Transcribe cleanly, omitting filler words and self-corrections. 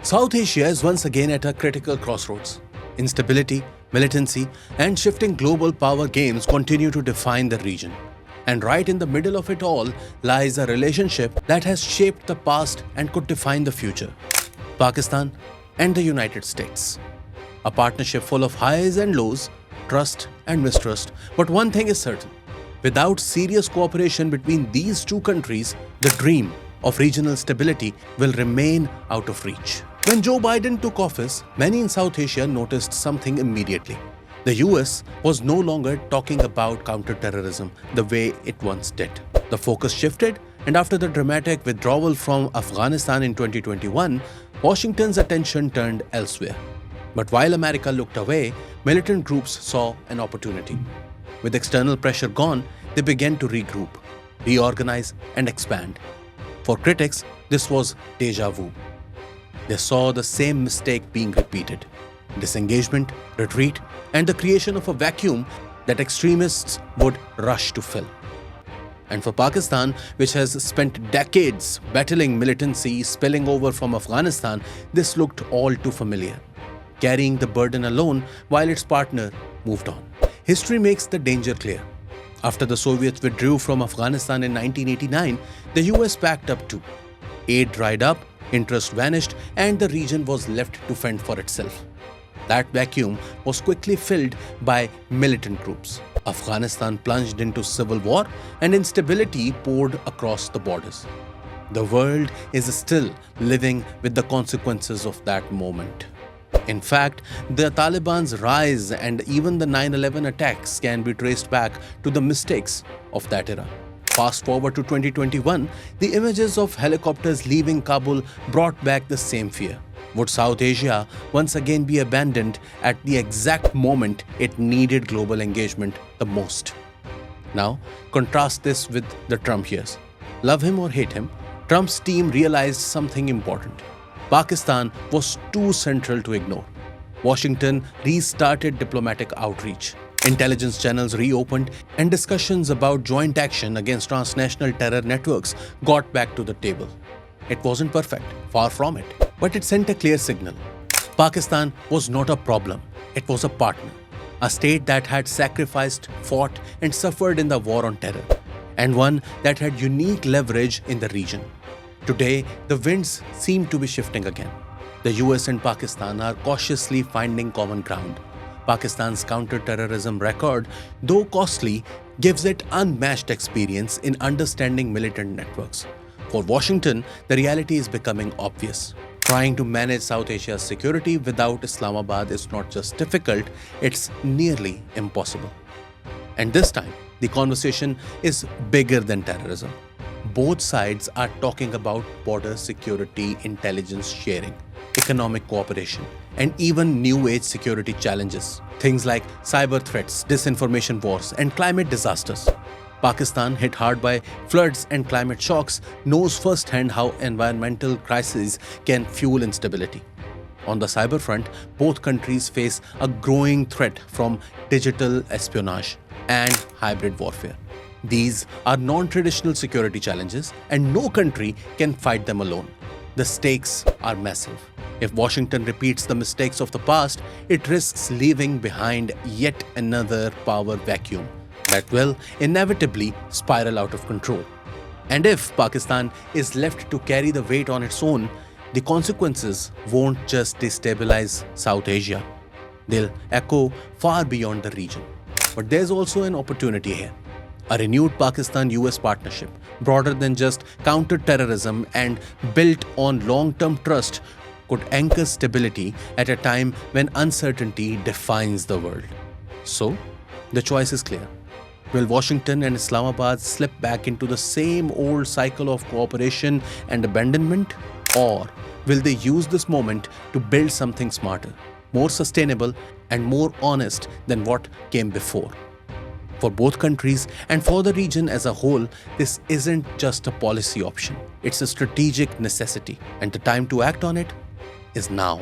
South Asia is once again at a critical crossroads. Instability, militancy, and shifting global power games continue to define the region. And right in the middle of it all lies a relationship that has shaped the past and could define the future. Pakistan and the United States. A partnership full of highs and lows, trust and mistrust. But one thing is certain. Without serious cooperation between these two countries, the dream of regional stability will remain out of reach. When Joe Biden took office, many in South Asia noticed something immediately. The US was no longer talking about counterterrorism the way it once did. The focus shifted, and after the dramatic withdrawal from Afghanistan in 2021, Washington's attention turned elsewhere. But while America looked away, militant groups saw an opportunity. With external pressure gone, they began to regroup, reorganize, and expand. For critics, this was déjà vu. They saw the same mistake being repeated: disengagement, retreat, and the creation of a vacuum that extremists would rush to fill. And for Pakistan, which has spent decades battling militancy spilling over from Afghanistan, this looked all too familiar, carrying the burden alone while its partner moved on. History makes the danger clear. After the Soviets withdrew from Afghanistan in 1989, the US backed up too. Aid dried up, interest vanished, and the region was left to fend for itself. That vacuum was quickly filled by militant groups. Afghanistan plunged into civil war, and instability poured across the borders. The world is still living with the consequences of that moment. In fact, the Taliban's rise and even the 9/11 attacks can be traced back to the mistakes of that era. Fast forward to 2021, the images of helicopters leaving Kabul brought back the same fear. Would South Asia once again be abandoned at the exact moment it needed global engagement the most? Now, contrast this with the Trump years. Love him or hate him, Trump's team realized something important. Pakistan was too central to ignore. Washington restarted diplomatic outreach. Intelligence channels reopened, and discussions about joint action against transnational terror networks got back to the table. It wasn't perfect, far from it, but it sent a clear signal. Pakistan was not a problem, it was a partner. A state that had sacrificed, fought, and suffered in the war on terror, and one that had unique leverage in the region. Today, the winds seem to be shifting again. The US and Pakistan are cautiously finding common ground. Pakistan's counterterrorism record, though costly, gives it unmatched experience in understanding militant networks. For Washington, the reality is becoming obvious. Trying to manage South Asia's security without Islamabad is not just difficult, it's nearly impossible. And this time, the conversation is bigger than terrorism. Both sides are talking about border security, intelligence sharing, economic cooperation, and even new age security challenges. Things like cyber threats, disinformation wars, and climate disasters. Pakistan, hit hard by floods and climate shocks, knows firsthand how environmental crises can fuel instability. On the cyber front, both countries face a growing threat from digital espionage and hybrid warfare. These are non-traditional security challenges, and no country can fight them alone. The stakes are massive. If Washington repeats the mistakes of the past, it risks leaving behind yet another power vacuum that will inevitably spiral out of control. And if Pakistan is left to carry the weight on its own, the consequences won't just destabilize South Asia. They'll echo far beyond the region. But there's also an opportunity here. A renewed Pakistan-US partnership, broader than just counter-terrorism and built on long-term trust, could anchor stability at a time when uncertainty defines the world. So, the choice is clear. Will Washington and Islamabad slip back into the same old cycle of cooperation and abandonment? Or will they use this moment to build something smarter, more sustainable, and more honest than what came before? For both countries and for the region as a whole, this isn't just a policy option. It's a strategic necessity, and the time to act on it is now.